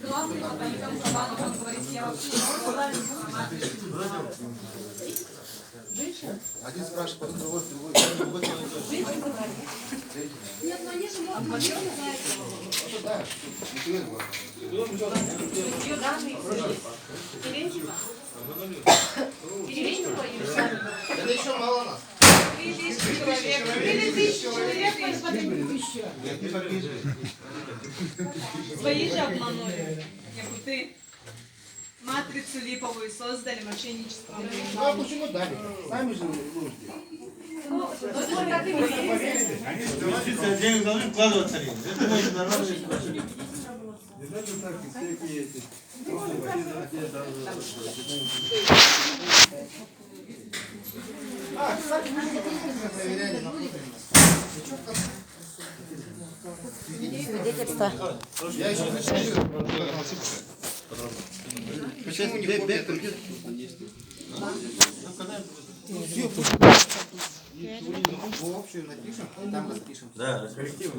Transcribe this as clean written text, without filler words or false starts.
Главный потом Кабанов, он говорит, я вообще женщина? Один спрашивает, другой. Нет, но они же могут знать. Да, Ее данные Терентьева? Терентьева или сами? это еще мало нас. 3000 человек. 3000 человек, посмотри. Свои же обманули. Ты матрицу липовую создали мошенничеством. Ну а почему дали? Сами же нужны. Они денег должны вкладываться. Это очень нормально. Кстати, мы не проверяли на Свидетельство. Я еще не почему не копия? В общую напишем, там распишем. Да, коллективно.